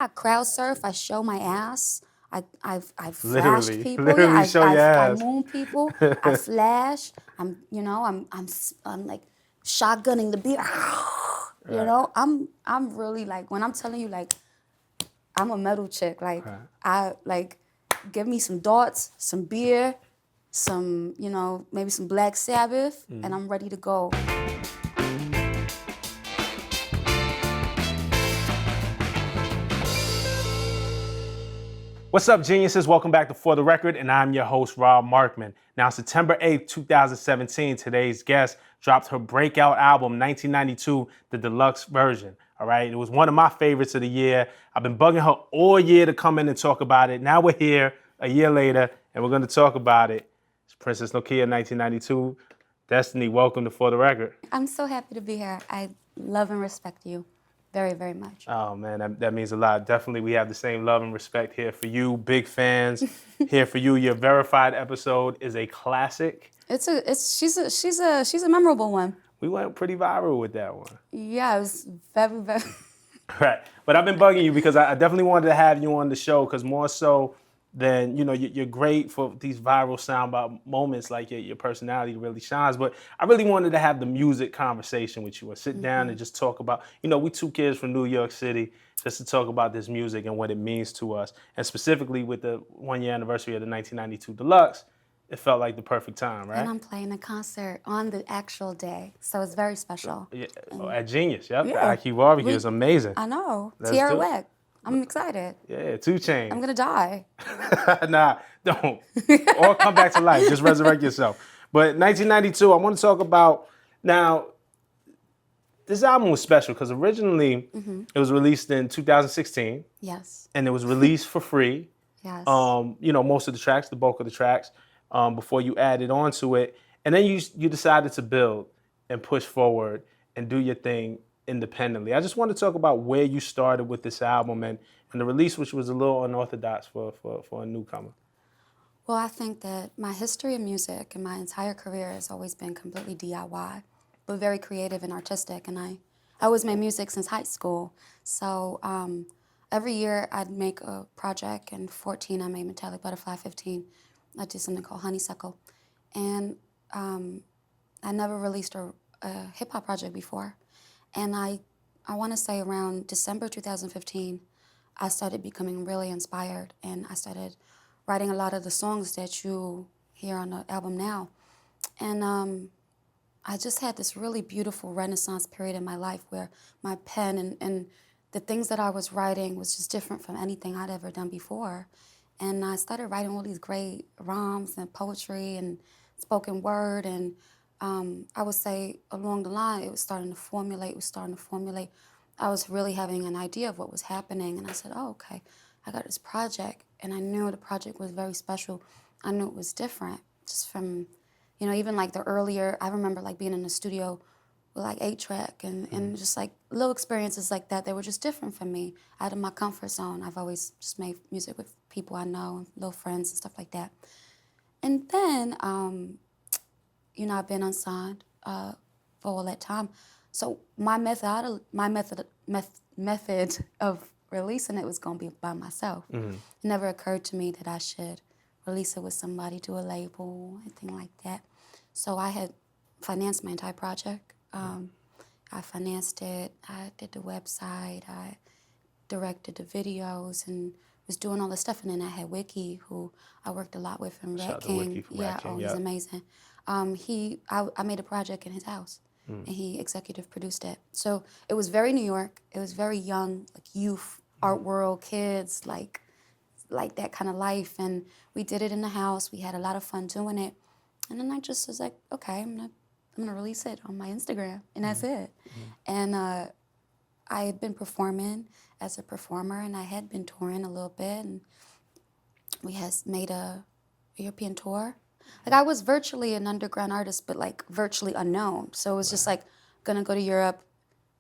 I crowd surf. I show my ass. I flash Literally, people. Yeah, literally show your I ass. moon people. I flash. I'm like shotgunning the beat. Right. I'm really like when I'm telling you like I'm a metal chick. Like Right. I like give me some darts, some beer, some maybe some Black Sabbath, and I'm ready to go. What's up, geniuses? Welcome back to For the Record, and I'm your host, Rob Markman. Now, September 8th, 2017, today's guest dropped her breakout album, 1992, the deluxe version. All right, it was one of my favorites of the year. I've been bugging her all year to come in and talk about it. Now we're here a year later, and we're going to talk about it. It's Princess Nokia, 1992. Destiny, welcome to For the Record. I'm so happy to be here. I love and respect you very, very much. Oh man, that means a lot. Definitely, we have the same love and respect here for you, big fans. Here for you, your verified episode is a classic. She's a memorable one. We went pretty viral with that one. Yeah, it was very, very. Right, but I've been bugging you because I definitely wanted to have you on the show because more so than you're great for these viral soundbite moments, like your personality really shines. But I really wanted to have the music conversation with you and sit down and just talk about, we two kids from New York City, just to talk about this music and what it means to us. And specifically with the 1-year anniversary of the 1992 Deluxe, it felt like the perfect time, right? And I'm playing a concert on the actual day, so it's very special. Yeah, at Genius, yep. Yeah. The IQ Barbecue is amazing. I know. Let's Tierra do it. Whack. I'm excited. Yeah, 2 Chainz. I'm gonna die. Nah, don't. Or come back to life. Just resurrect yourself. But 1992, I want to talk about now. This album was special because originally it was released in 2016, Yes. and it was released for free. Yes. Most of the tracks, the bulk of the tracks, before you added on to it, and then you decided to build and push forward and do your thing independently. I just want to talk about where you started with this album and the release, which was a little unorthodox for a newcomer. Well, I think that my history of music and my entire career has always been completely DIY, but very creative and artistic. And I always made music since high school. So every year I'd make a project. In 14, I made Metallic Butterfly. 15, I did something called Honeysuckle. And I never released a hip-hop project before. And I want to say around December 2015, I started becoming really inspired, and I started writing a lot of the songs that you hear on the album now. And I just had this really beautiful Renaissance period in my life where my pen and the things that I was writing was just different from anything I'd ever done before. And I started writing all these great rhymes and poetry and spoken word, and I would say along the line it was starting to formulate. I was really having an idea of what was happening, and I said, oh, okay, I got this project, and I knew the project was very special. I knew it was different, just from, even like the earlier, I remember like being in the studio with like 8-track and just like little experiences like that. They were just different from me, out of my comfort zone. I've always just made music with people I know, little friends and stuff like that. And then, I've been unsigned for all that time. So my method of releasing it was going to be by myself. It never occurred to me that I should release it with somebody, do a label, anything like that. So I had financed my entire project. I financed it. I did the website. I directed the videos and was doing all this stuff. And then I had Wiki, who I worked a lot with in Red King. He's amazing. I made a project in his house, and he executive produced it. So it was very New York. It was very young, like youth, art world, kids, like that kind of life. And we did it in the house. We had a lot of fun doing it. And then I just was like, okay, I'm gonna release it on my Instagram, and that's it. And I had been performing as a performer, and I had been touring a little bit, and we had made a European tour. Like I was virtually an underground artist, but like virtually unknown. So it was just like gonna go to Europe,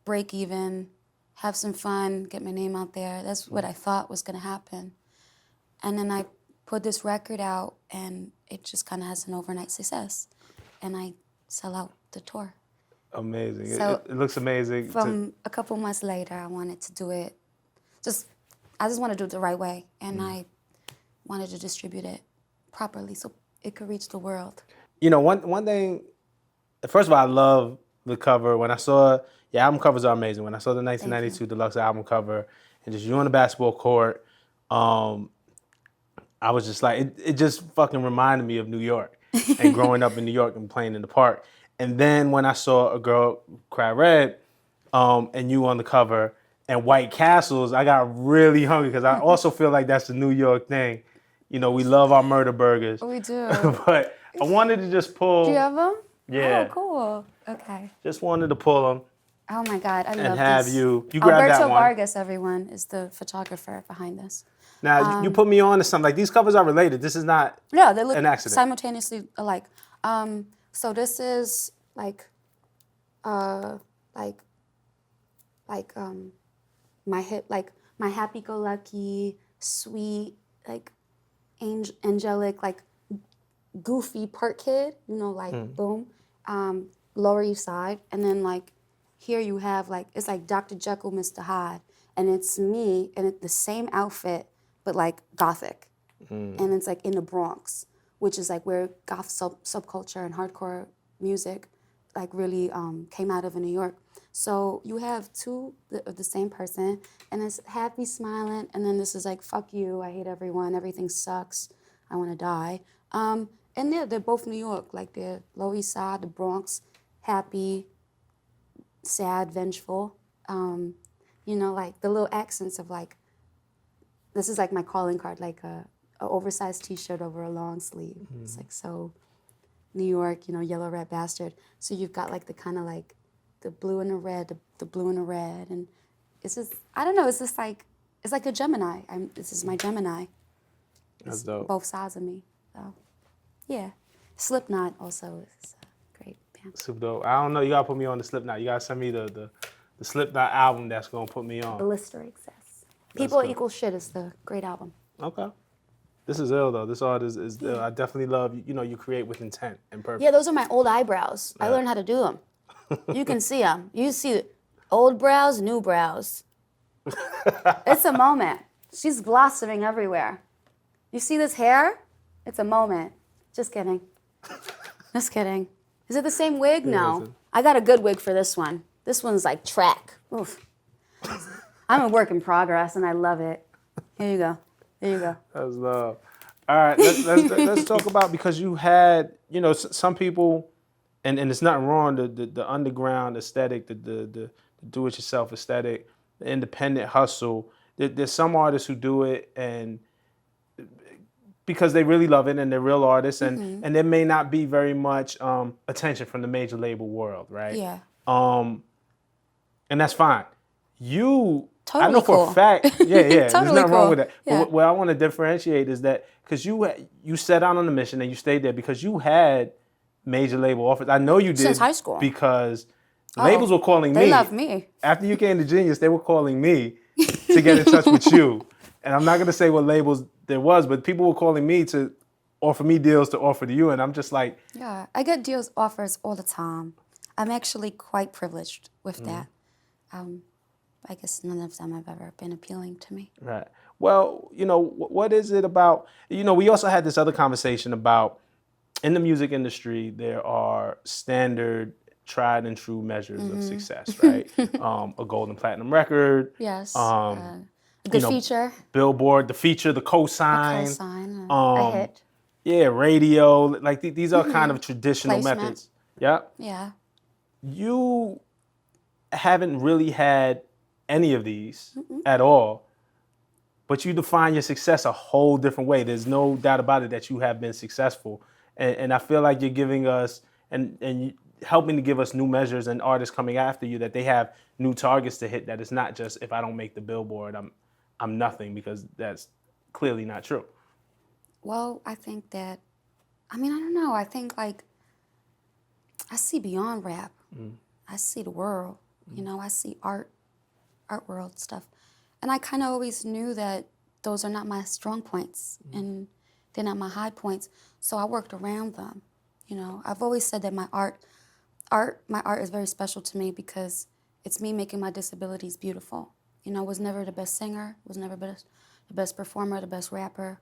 break even, have some fun, get my name out there. That's what I thought was gonna happen. And then I put this record out, and it just kind of has an overnight success, and I sell out the tour. Amazing. So it looks amazing. From a couple months later, I wanted to do it. Just I just want to do it the right way, and I wanted to distribute it properly so it could reach the world. You know, one thing. First of all, I love the cover. When I saw your album covers are amazing. When I saw the 1992 Deluxe album cover and just you on the basketball court, I was just like, it just fucking reminded me of New York and growing up in New York and playing in the park. And then when I saw A Girl Cry Red and you on the cover and White Castles, I got really hungry because I also feel like that's the New York thing. You know, we love our murder burgers. We do. But I wanted to just pull. Do you have them? Yeah. Oh, cool. Okay. Just wanted to pull them Oh my God, I love and have this. you grab that Alberto one. Vargas, everyone, is the photographer behind this. Now, you put me on to something. Like, these covers are related. This is not Yeah, they look an accident. simultaneously alike. So this is like my my happy-go-lucky, sweet, like angelic, like goofy part kid. You know, like boom, Lower East Side, and then like here you have like it's like Dr. Jekyll, Mr. Hyde, and it's me and the same outfit, but like gothic, and it's like in the Bronx, which is like where goth subculture and hardcore music like really came out of in New York. So you have two of the same person, and it's happy, smiling, and then this is like, fuck you, I hate everyone, everything sucks, I want to die. And they're both New York, like they're Lower East Side, the Bronx, happy, sad, vengeful. You know, like the little accents of like, this is like my calling card, like a oversized t-shirt over a long sleeve. It's like so New York, you know, yellow red bastard. So you've got like the kind of like the blue and the red, the blue and the red, and it's just I don't know. It's just like it's like a Gemini. This is my Gemini. That's dope. Both sides of me. So yeah, Slipknot also is a great band. Super dope. I don't know. You gotta put me on the Slipknot. You gotta send me the Slipknot album that's gonna put me on. Blistering Excess. People Equal Shit is the great album. Okay. This is ill though. This art is ill. I definitely love you create with intent and purpose. Yeah, those are my old eyebrows. I learned how to do them. You can see them. You see old brows, new brows. It's a moment. She's blossoming everywhere. You see this hair? It's a moment. Just kidding. Just kidding. Is it the same wig? No. Listen. I got a good wig for this one. This one's like track. Oof. I'm a work in progress, and I love it. Here you go. There you go. That's love. All right, let's talk about, because you had, some people, and it's nothing wrong, the underground aesthetic, the do-it-yourself aesthetic, the independent hustle. There's some artists who do it and because they really love it and they're real artists, and there may not be very much attention from the major label world, right? Yeah. And that's fine. Totally I know for cool. a fact, there's Totally nothing wrong cool. with that. Yeah. But what I want to differentiate is that because you set out on the mission and you stayed there because you had major label offers. I know you did Since high school. because labels were calling me. They love me. After you came to Genius, they were calling me to get in touch with you. And I'm not going to say what labels there was, but people were calling me to offer me deals to offer to you, and I'm just like, Yeah, I get deals offers all the time. I'm actually quite privileged with that. I guess none of them have ever been appealing to me. right. Well, what is it about? We also had this other conversation about in the music industry, there are standard, tried and true measures of success, right? A gold and platinum record. Yes. A good feature. Billboard, the feature, the cosign. Cosign. A hit. Yeah, radio. Like these are kind of traditional Placement. methods. Yeah. Yeah. You haven't really had any of these at all, but you define your success a whole different way. There's no doubt about it that you have been successful. And I feel like you're giving us and helping to give us new measures, and artists coming after you that they have new targets to hit, that it's not just if I don't make the Billboard, I'm nothing, because that's clearly not true. Well, I think that, I don't know. I think like, I see beyond rap. I see the world. I see art world stuff. And I kind of always knew that those are not my strong points and they're not my high points. So I worked around them. I've always said that my art is very special to me because it's me making my disabilities beautiful. You know, was never the best singer, was never the best performer, the best rapper,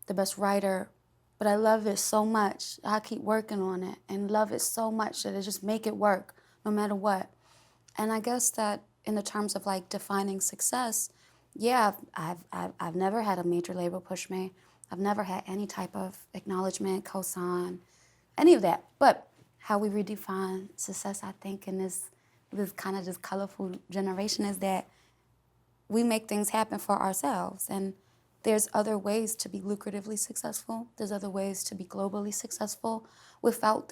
the best writer, but I love it so much. I keep working on it and love it so much that I just make it work no matter what. And I guess that in the terms of like defining success, yeah, I've never had a major label push me. I've never had any type of acknowledgement, cosign, any of that. But how we redefine success, I think, in this kind of just colorful generation is that we make things happen for ourselves. And there's other ways to be lucratively successful. There's other ways to be globally successful without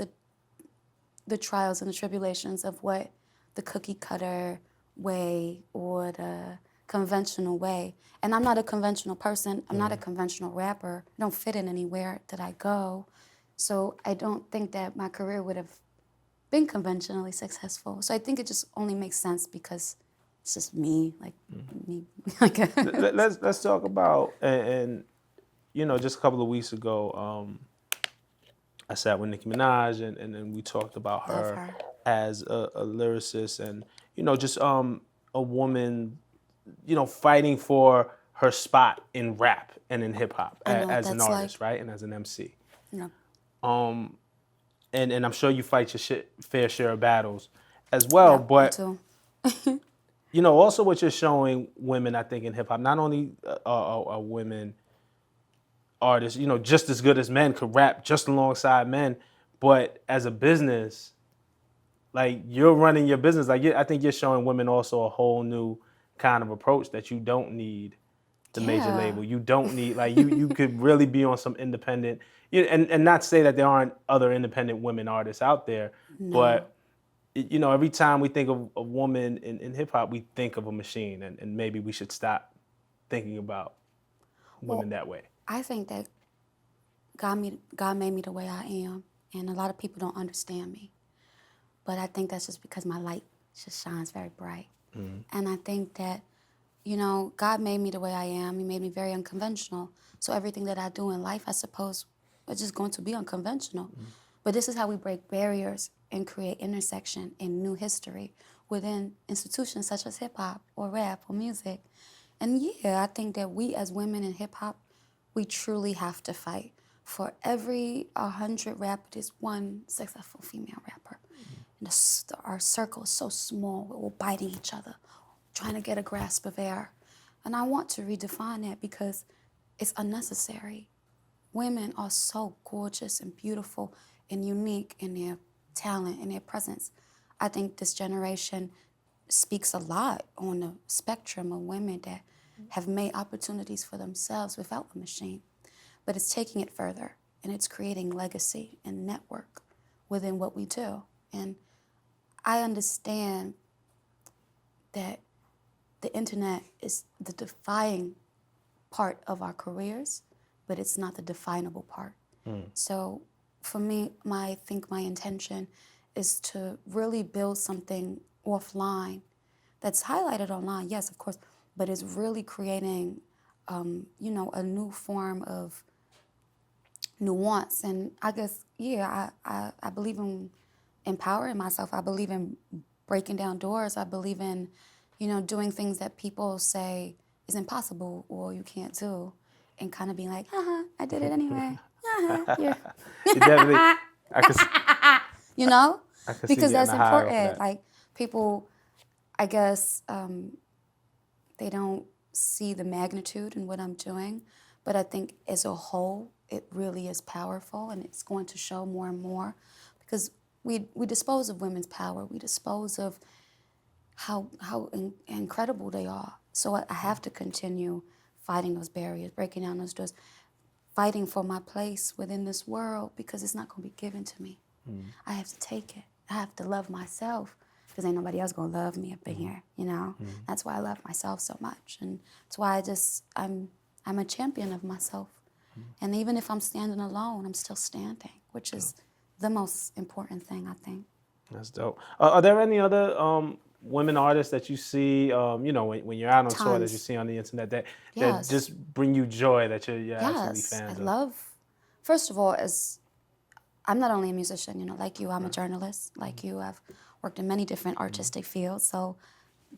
the trials and the tribulations of what the cookie cutter way or the conventional way. And I'm not a conventional person. I'm not a conventional rapper. I don't fit in anywhere that I go. So I don't think that my career would have been conventionally successful. So I think it just only makes sense because it's just me, like me. Let's talk about and you know, just a couple of weeks ago, I sat with Nicki Minaj and then we talked about Love her her. as a lyricist and you know just a woman, you know, fighting for her spot in rap and in hip hop I know what as an that's artist, like. right, and as an MC. You And I'm sure you fight your fair share of battles as know, well. yeah, me But too. you know, also what you're showing women, I think, in hip hop, not only are women artists, you know, just as good as men, could rap just alongside men, but as a business, like you're running your business. Like I think you're showing women also a whole new kind of approach that you don't need the major Yeah. label. You don't need like you could really be on some independent. And not say that there aren't other independent women artists out there, No. but you know, every time we think of a woman in hip hop, we think of a machine, and maybe we should stop thinking about women Well, that way. I think that God made me the way I am, and a lot of people don't understand me. But I think that's just because my light just shines very bright. And I think that, you know, God made me the way I am. He made me very unconventional. So everything that I do in life, I suppose, is just going to be unconventional. But this is how we break barriers and create intersection and new history within institutions such as hip hop or rap or music. And yeah, I think that we as women in hip hop, we truly have to fight. For every 100 rappers, there's one successful female rapper. And our circle is so small, we're all biting each other, trying to get a grasp of air. And I want to redefine that because it's unnecessary. Women are so gorgeous and beautiful and unique in their talent and their presence. I think this generation speaks a lot on the spectrum of women that have made opportunities for themselves without a machine. But it's taking it further and it's creating legacy and network within what we do. And I understand that the internet is the defying part of our careers, but it's not the definable part. So for me, I think my intention is to really build something offline that's highlighted online, yes, of course, but it's really creating, you know, a new form of nuance. And I guess, yeah, I believe in empowering myself. I believe in breaking down doors. I believe in, you know, doing things that people say is impossible or you can't do, and kind of being like, I did it anyway. You're You definitely, I could, you know, I could see because getting that's a high off of important. that. Like people, I guess, they don't see the magnitude in what I'm doing, but I think as a whole, it really is powerful, and it's going to show more and more because we dispose of women's power. We dispose of how incredible they are. So I have to continue fighting those barriers, breaking down those doors, fighting for my place within this world because it's not going to be given to me. I have to take it. I have to love myself because ain't nobody else going to love me up in here, you know? That's why I love myself so much. And that's why I'm a champion of myself. And even if I'm standing alone, I'm still standing, which is the most important thing, I think. That's dope. Are there any other women artists that you see, you know, when you're out on tour that you Tons. see on the internet that Yes. just bring you joy that you're absolutely Yes. I fans of? love, first of all, as I'm not only a musician, you know, like you, I'm a journalist. Like you, I've worked in many different artistic fields. So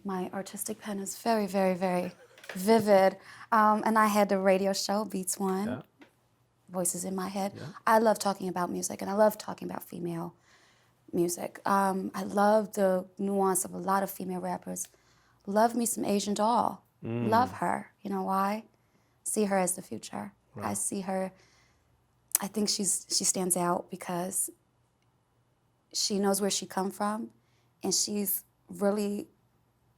My artistic pen is very, very, very vivid. And I had the radio show, Beats One, Yeah. Voices in My Head. Yeah. I love talking about music, and I love talking about female music. I love the nuance of a lot of female rappers. Love me some Asian Doll. Love her. You know why? See her as the future. Wow. I see her. I think she stands out because she knows where she come from, and she's really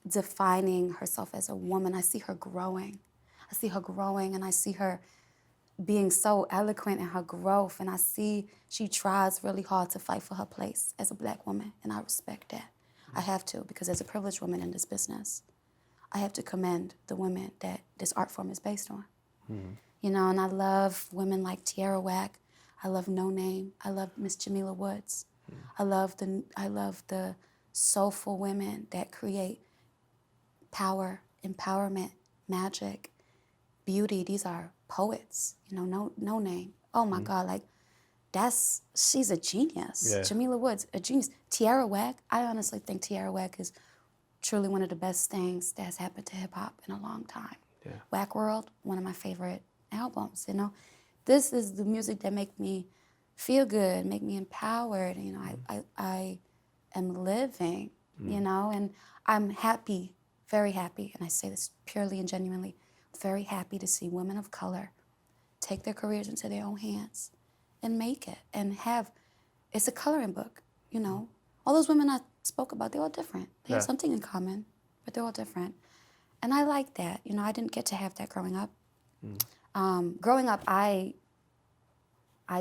defining herself as a woman. I see her growing. I see her growing, and I see her being so eloquent in her growth, and I see she tries really hard to fight for her place as a black woman, and I respect that. I have to, because as a privileged woman in this business, I have to commend the women that this art form is based on. You know, and I love women like Tierra Whack. I love No Name. I love Miss Jamila Woods. I love the soulful women that create power, empowerment, magic, beauty. These are poets. You know, No Name. Oh my God, like she's a genius. Yeah. Jamila Woods, a genius. Tierra Whack. I honestly think Tierra Whack is truly one of the best things that has happened to hip hop in a long time. Yeah. Whack World, one of my favorite albums. You know, this is the music that make me feel good, make me empowered. You know, I am living. You know, and I'm happy, very happy, and I say this purely and genuinely, very happy to see women of color take their careers into their own hands and make it and have. It's a coloring book. You know, all those women I spoke about, they're all different. They have something in common, but they're all different. And I like that. You know, I didn't get to have that growing up. Growing up, I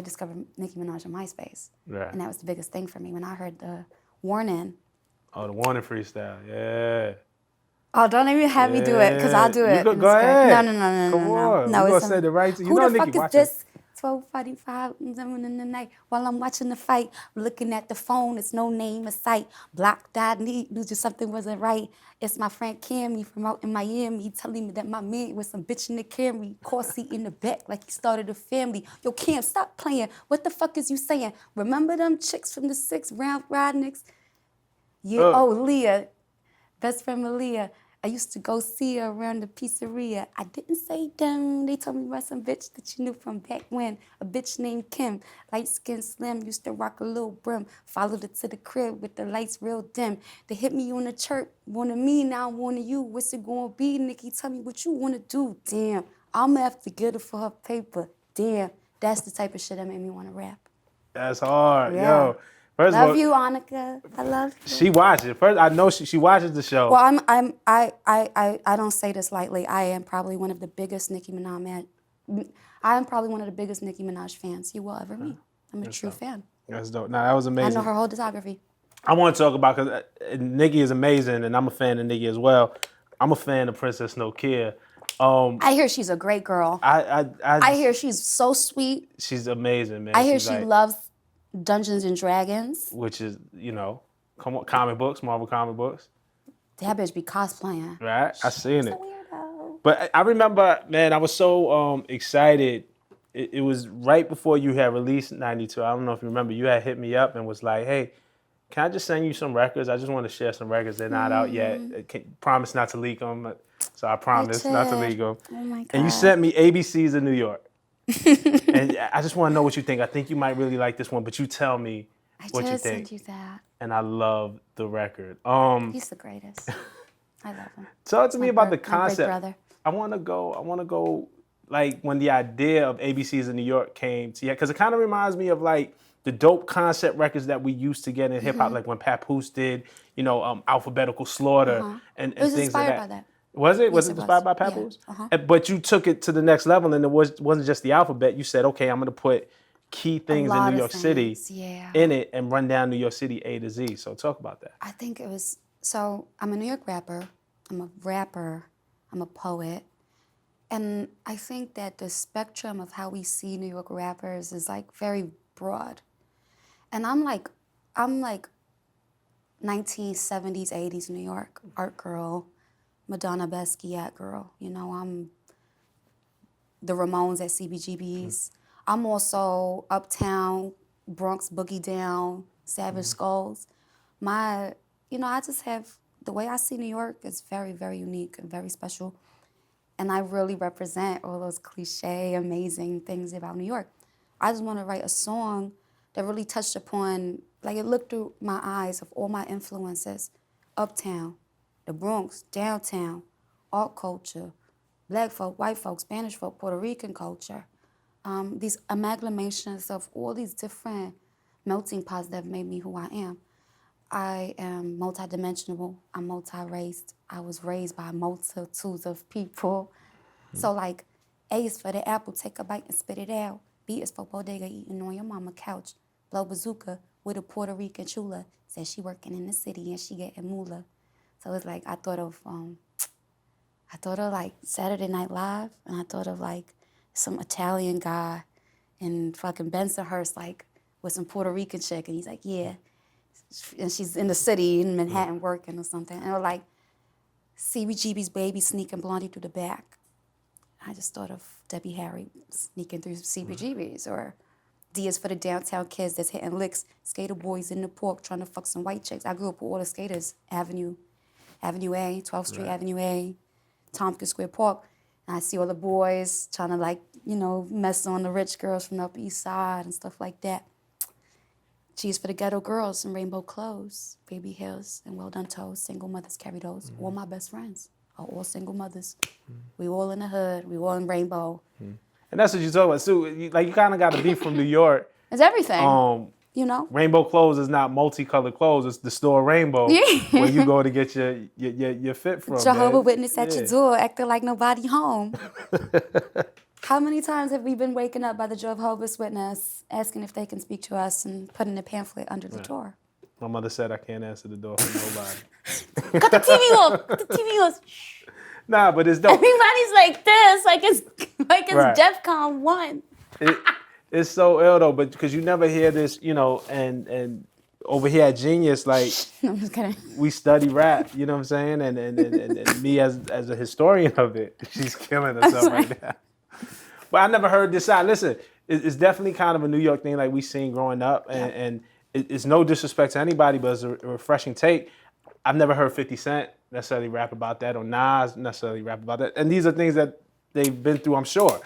discovered Nicki Minaj on MySpace. Right. And that was the biggest thing for me. When I heard the Warning. Oh, the Warning freestyle. Yeah. Oh, don't even have me do it, because I'll do it. You go in the script. ahead. No. Come on. No, We're going it's to say the right thing. You who know the Nicki, fuck is watch this? 12:45 in the night while I'm watching the fight, looking at the phone. It's no name in sight. Blocked, I knew just something wasn't right. It's my friend Cammy from out in Miami. He telling me that my man was some bitch in the Camry, car seat in the back like he started a family. Yo, Cam, stop playing. What the fuck is you saying? Remember them chicks from the 6 round Rodniks? Yeah. Oh, Leah, best friend Malia. I used to go see her around the pizzeria. I didn't say dumb. They told me about some bitch that you knew from back when. A bitch named Kim. Light-skinned slim, used to rock a little brim. Followed her to the crib with the lights real dim. They hit me on the chirp. Wanted me, now I wanted you. What's it gonna be, Nikki? Tell me what you wanna do. Damn, I'ma have to get her for her paper. Damn, that's the type of shit that made me wanna rap. That's hard. Yeah. Yo. First Love of all, you, Annika. I love you. she watches. First, I know she watches the show. Well, I don't say this lightly. I am probably one of the biggest Nicki Minaj fans you will ever meet. I'm a true fan. That's dope. Nah, that was I amazing. know her whole discography. I want to talk about, because Nicki is amazing, and I'm a fan of Nicki as well. I'm a fan of Princess Nokia. I hear she's a great girl. I hear she's so sweet. She's amazing, man. I hear She's she like, loves Dungeons and Dragons. which is, you know, comic books, Marvel comic books. That bitch be cosplaying. Right? I seen She's it. a weirdo. But I remember, man, I was so excited. It was right before you had released 92. I don't know if you remember. You had hit me up and was like, hey, can I just send you some records? I just want to share some records. They're not out yet. Promise not to leak them. So I promised not to leak them. Oh my God. And you sent me ABCs of New York. And I just want to know what you think. I think you might really like this one, but you tell me what you I did think. send you that. And I love the record. He's the greatest. I love him. Talk to me about the My big concept. brother. I want to go like when the idea of ABCs in New York came to you, because it kind of reminds me of like the dope concept records that we used to get in hip hop, like when Papoose did, you know, Alphabetical Slaughter and It was things like inspired that. by that. Was it? Was Yes, it it inspired was. by Papoose? Yeah, But you took it to the next level, and it wasn't just the alphabet. You said, okay, I'm going to put key things in lot New of York City things, yeah. in it and run down New York City A to Z. So talk about that. I think it was, so I'm a New York rapper, I'm a poet, and I think that the spectrum of how we see New York rappers is like very broad. And I'm like 1970s, 80s New York, art girl, Madonna Basquiat girl. You know, I'm the Ramones at CBGB's. I'm also Uptown, Bronx Boogie Down, Savage Skulls. I just have the way I see New York is very, very unique and very special. And I really represent all those cliche, amazing things about New York. I just want to write a song that really touched upon, like it looked through my eyes of all my influences. Uptown, the Bronx, downtown, art culture, black folk, white folk, Spanish folk, Puerto Rican culture. These amalgamations of all these different melting pots that have made me who I am. I am multidimensional. I'm multi-raced. I was raised by multitudes of people. So like, A is for the apple, take a bite and spit it out. B is for bodega, eating on your mama couch. Blow bazooka with a Puerto Rican chula. Says she working in the city and she getting moolah. So it's like I thought of like Saturday Night Live, and I thought of like some Italian guy in fucking Bensonhurst, like with some Puerto Rican chick, and he's like, yeah. And she's in the city in Manhattan working or something. And it was like CBGB's baby sneaking Blondie through the back. I just thought of Debbie Harry sneaking through CBGB's. Or D is for the downtown kids that's hitting licks. Skater boys in the park trying to fuck some white chicks. I grew up with all the skaters. Avenue A, 12th Street Avenue A, Tompkins Square Park. And I see all the boys trying to like, mess on the rich girls from the Upper East Side and stuff like that. G's for the ghetto girls in rainbow clothes, baby hairs and well done toes. Single mothers carry those. All my best friends are all single mothers. We all in the hood. We all in rainbow. And that's what you talk about. So, you kind of got to be from New York. It's everything. Rainbow clothes is not multicolored clothes. It's the store Rainbow where you go to get your fit from. Jehovah's Witness at your door, acting like nobody home. How many times have we been waking up by the Jehovah's Witness asking if they can speak to us and putting a pamphlet under the door? My mother said I can't answer the door for nobody. Cut the TV off. Cut the TV off. Nah, but it's dope. Everybody's like this, like it's Right. DEFCON 1. It's so ill though, but because you never hear this, and over here at Genius, like I'm just kidding. we study rap, you know what I'm saying? And me as a historian of it, she's killing herself right now. But I never heard this side. Listen, it's definitely kind of a New York thing like we seen growing up, and it's no disrespect to anybody, but it's a refreshing take. I've never heard 50 Cent necessarily rap about that, or Nas necessarily rap about that. And these are things that they've been through, I'm sure.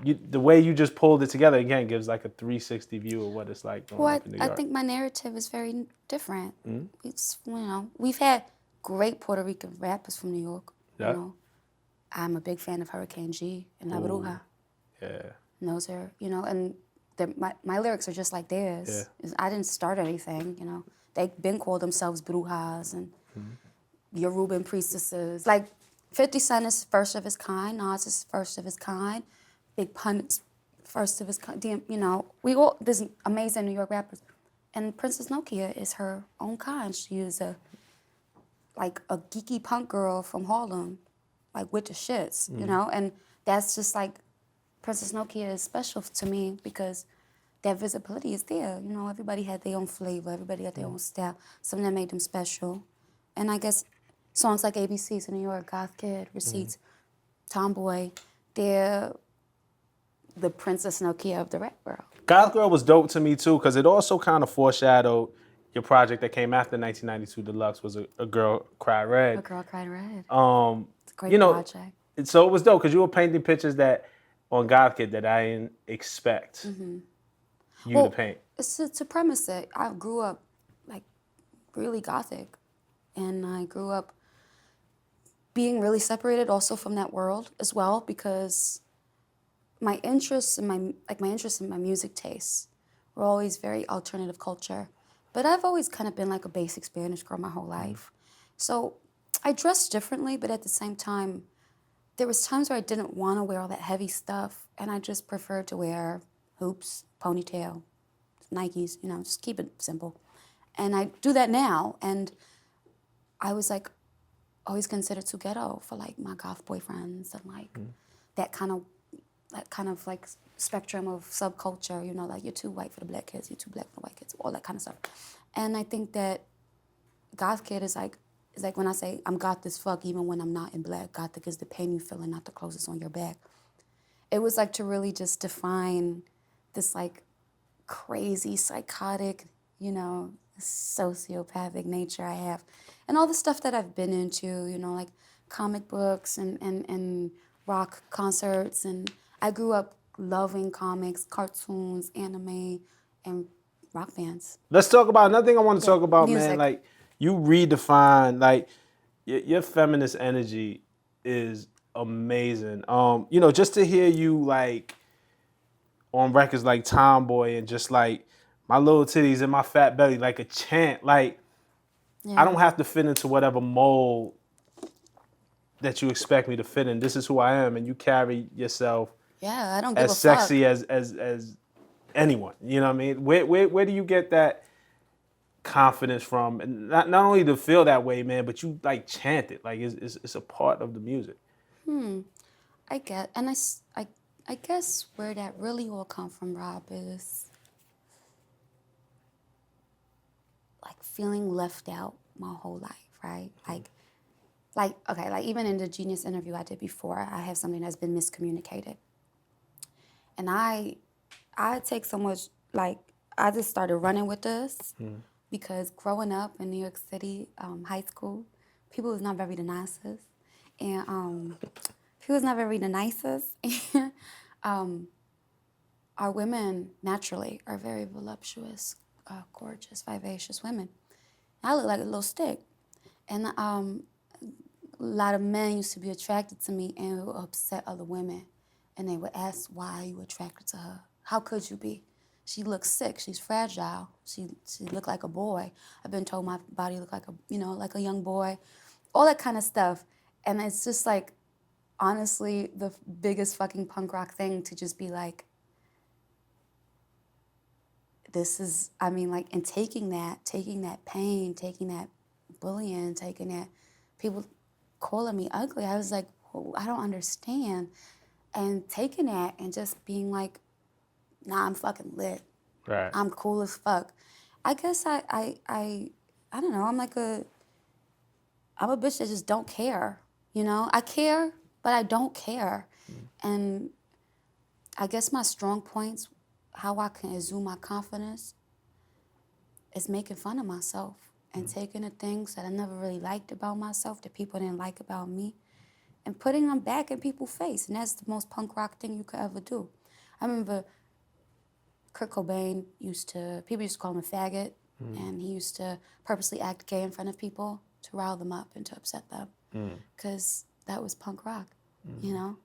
The way you just pulled it together, again, gives like a 360 view of what it's like growing up in New York. I think my narrative is very different. It's, we've had great Puerto Rican rappers from New York. Yeah. I'm a big fan of Hurricane G and La Bruja. Yeah. And those are, and my lyrics are just like theirs. Yeah. I didn't start anything, They've been called themselves Brujas and Yoruban priestesses. Like 50 Cent is first of his kind, Nas is first of his kind, Big Pun is first of his kind. There's amazing New York rappers. And Princess Nokia is her own kind. She is a geeky punk girl from Harlem, like with the shits, and that's just like, Princess Nokia is special to me because that visibility is there. Everybody had their own flavor, everybody had their own style, something that made them special. And I guess songs like ABCs in New York, Goth Kid, Receipts, Tomboy, they're the Princess Nokia of the rap world. Goth Girl was dope to me too, because it also kind of foreshadowed your project that came after 1992 Deluxe, was A Girl Cried Red. A Girl Cried Red. It's a great project. So it was dope because you were painting pictures that on Goth Kid that I didn't expect you to paint. It's to premise that I grew up like really gothic, and I grew up being really separated also from that world as well, because my interests and my music tastes were always very alternative culture. But I've always kind of been like a basic Spanish girl my whole life. So I dressed differently, but at the same time, there was times where I didn't want to wear all that heavy stuff, and I just preferred to wear hoops, ponytail, Nikes, just keep it simple. And I do that now, and I was like always considered too ghetto for like my goth boyfriends and like that kind of like spectrum of subculture, like you're too white for the black kids, you're too black for the white kids, all that kind of stuff. And I think that Goth Kid is like when I say I'm goth as fuck even when I'm not in black. Gothic is the pain you feel and not the clothes that's on your back. It was like to really just define this like crazy, psychotic, sociopathic nature I have. And all the stuff that I've been into, like comic books and rock concerts. And I grew up loving comics, cartoons, anime, and rock bands. Let's talk about another thing I want to talk about, man. Music. Like, you redefine, like, your feminist energy is amazing. Just to hear you, like, on records like Tomboy and just like my little titties and my fat belly, like a chant. Like, I don't have to fit into whatever mold that you expect me to fit in. This is who I am, and you carry yourself I don't give as a sexy fuck. as anyone. You know what I mean? Where do you get that confidence from? And not only to feel that way, man, but you like chant it. Like, it's a part of the music. I get, and I guess where that really will come from, Rob, is like feeling left out my whole life, right? Like even in the Genius interview I did before, I have something that's been miscommunicated, and I take so much, like, I just started running with this because growing up in New York City, high school, people was not very the nicest, and people was not very the nicest, and our women naturally are very voluptuous, gorgeous, vivacious women. I look like a little stick, and a lot of men used to be attracted to me and would upset other women, and they would ask, why are you attracted to her? How could you be? She looks sick. She's fragile. She looked like a boy. I've been told my body looked like like a young boy, all that kind of stuff. And it's just like, honestly, the biggest fucking punk rock thing to just be like, this is, I mean, like, and taking that pain, taking that bullying, taking that people calling me ugly, I was like, well, I don't understand. And taking that and just being like, nah, I'm fucking lit. Right. I'm cool as fuck. I guess I don't know, I'm a bitch that just don't care, I care, but I don't care. And I guess my strong points, how I can exude my confidence, is making fun of myself and taking the things that I never really liked about myself, that people didn't like about me, and putting them back in people's face. And that's the most punk rock thing you could ever do. I remember Kurt Cobain people used to call him a faggot, and he used to purposely act gay in front of people to rile them up and to upset them, because that was punk rock,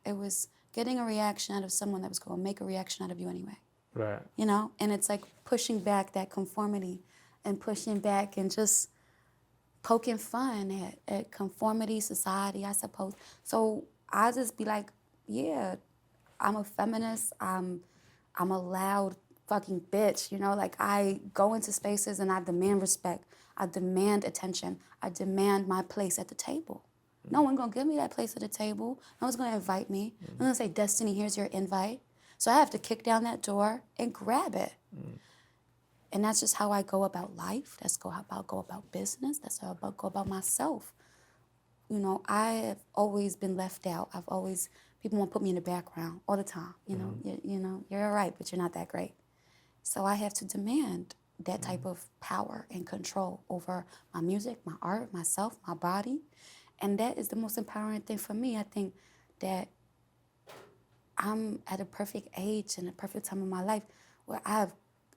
It was getting a reaction out of someone that was going to make a reaction out of you anyway. Right. And it's like pushing back that conformity and pushing back and just poking fun at conformity, society, I suppose. So I just be like, yeah, I'm a feminist. I'm a loud fucking bitch, Like, I go into spaces and I demand respect. I demand attention. I demand my place at the table. No one gonna give me that place at the table. No one's gonna invite me. No one's gonna say, Destiny, here's your invite. So I have to kick down that door and grab it. And that's just how I go about life. That's how I go about business. That's how I go about myself. I have always been left out. People want to put me in the background all the time. You're all right, but you're not that great. So I have to demand that type of power and control over my music, my art, myself, my body. And that is the most empowering thing for me. I think that I'm at a perfect age and a perfect time in my life where I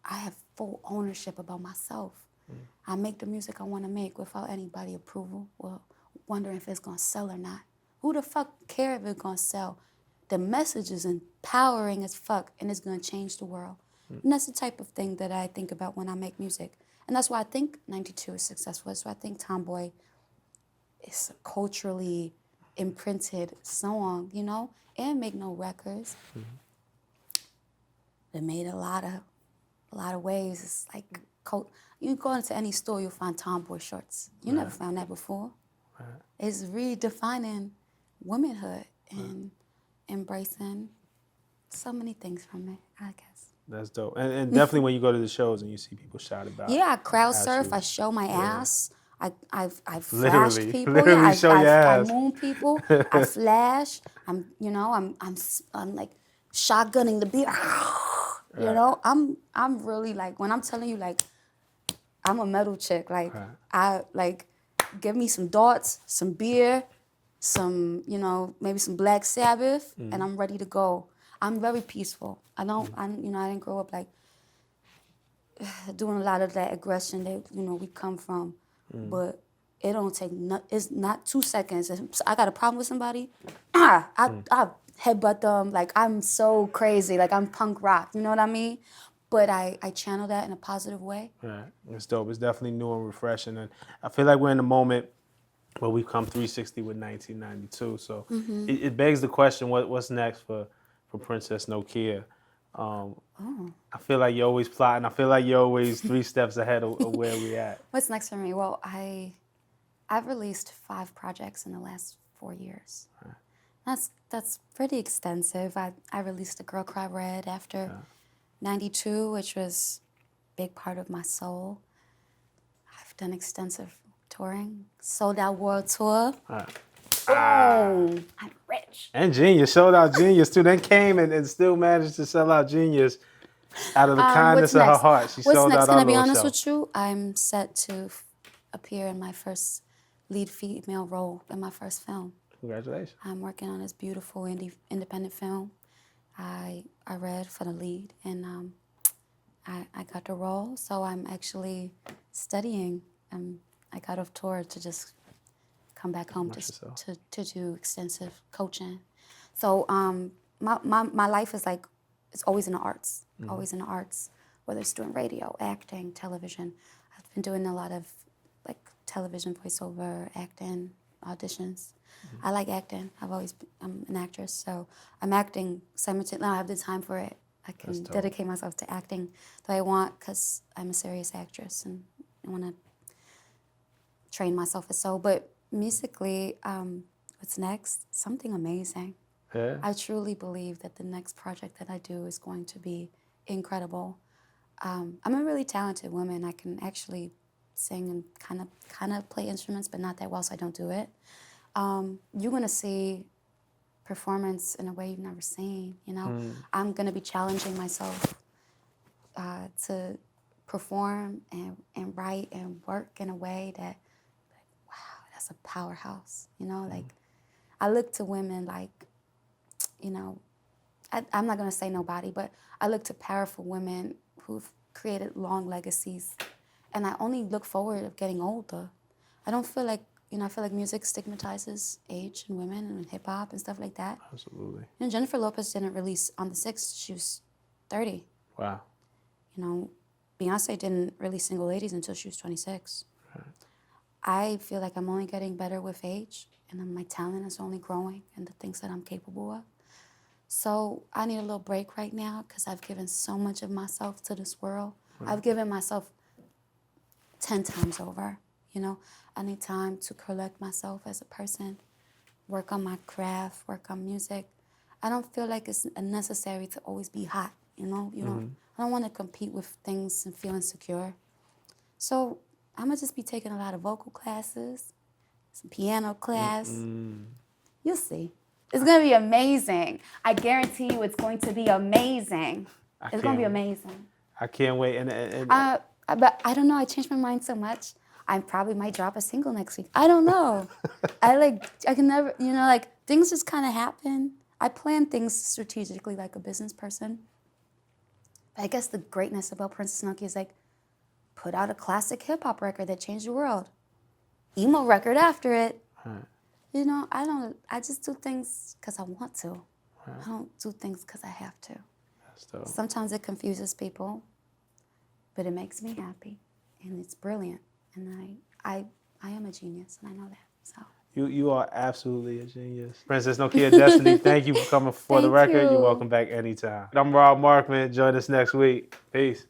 have full ownership about myself. I make the music I want to make without anybody approval or wondering if it's going to sell or not. Who the fuck care if it's going to sell? The message is empowering as fuck, and it's going to change the world. And that's the type of thing that I think about when I make music. And that's why I think 92 is successful. That's why I think Tomboy is a culturally imprinted song, and Make No Records. They made a lot of waves. It's like, you go into any store, you'll find Tomboy shorts. You never found that before. Right. It's redefining womanhood and embracing so many things from it, I guess. That's dope. And definitely when you go to the shows and you see people shout about it. Yeah, I crowd surf. I show my ass. I flash Literally. people. Literally show your I ass. moon people. I flash. I'm like shotgunning the beat. I'm really like, when I'm telling you, like, I'm a metal chick. Like, Right. I like, give me some darts, some beer, some, maybe some Black Sabbath, and I'm ready to go. I'm very peaceful. I didn't grow up like doing a lot of that aggression that, we come from. But it don't take, it's not 2 seconds. If I got a problem with somebody, I headbutt them. Like, I'm so crazy. Like, I'm punk rock. You know what I mean? But I channel that in a positive way. Right. It's dope. It's definitely new and refreshing. And I feel like we're in a moment where we've come 360 with 1992. So it begs the question, what's next for Princess Nokia? I feel like you're always plotting. I feel like you're always 3 steps ahead of where we at. What's next for me? Well, I've released 5 projects in the last 4 years. Right. That's pretty extensive. I released A Girl Cry Red after 92, which was a big part of my soul. I've done extensive touring, sold out world tour. Right. Boom! I'm rich. And Genius, sold out Genius too. Then came and still managed to sell out Genius out of the kindness of her heart. She sold out Can our I be little honest show. with you? I'm set to appear in my first lead female role in my first film. Congratulations. I'm working on this beautiful independent film. I read for the lead, and I got the role. So I'm actually studying. I got off tour to just come back home to do extensive coaching. So my life is like, it's always in the arts, always in the arts, whether it's doing radio, acting, television. I've been doing a lot of like television voiceover, acting, auditions. I like acting. I'm an actress, so I'm acting simultaneously. Now I have the time for it. I can dedicate myself to acting the way I want because I'm a serious actress and I want to train myself as so. But musically, what's next? Something amazing. Yeah. I truly believe that the next project that I do is going to be incredible. I'm a really talented woman. I can actually sing and kind of play instruments, but not that well, so I don't do it. You're gonna see performance in a way you've never seen. I'm gonna be challenging myself to perform and write and work in a way that, wow, that's a powerhouse. Like I look to women like, I'm not gonna say nobody, but I look to powerful women who've created long legacies, and I only look forward of getting older. I don't feel like, I feel like music stigmatizes age and women and hip hop and stuff like that. Absolutely. Jennifer Lopez didn't release on the 6th, she was 30. Wow. Beyonce didn't release Single Ladies until she was 26. Right. I feel like I'm only getting better with age, and then my talent is only growing and the things that I'm capable of. So I need a little break right now because I've given so much of myself to this world. Right. I've given myself 10 times over, I need time to collect myself as a person, work on my craft, work on music. I don't feel like it's necessary to always be hot, I don't want to compete with things and feel insecure. So I'm going to just be taking a lot of vocal classes, some piano class. You'll see. It's going to be amazing. I guarantee you it's going to be amazing. It's going to be amazing. I can't wait. But I don't know. I changed my mind so much. I probably might drop a single next week. I don't know. I can never, things just kind of happen. I plan things strategically like a business person. But I guess the greatness about Princess Nokia is like, put out a classic hip hop record that changed the world. Emo record after it. Right. I just do things because I want to. Right. I don't do things because I have to. That's dope. Sometimes it confuses people, but it makes me happy, and it's brilliant. And I am a genius, and I know that. So you are absolutely a genius. Princess Nokia Destiny, thank you for coming for the record. You're welcome back anytime. I'm Rob Markman. Join us next week. Peace.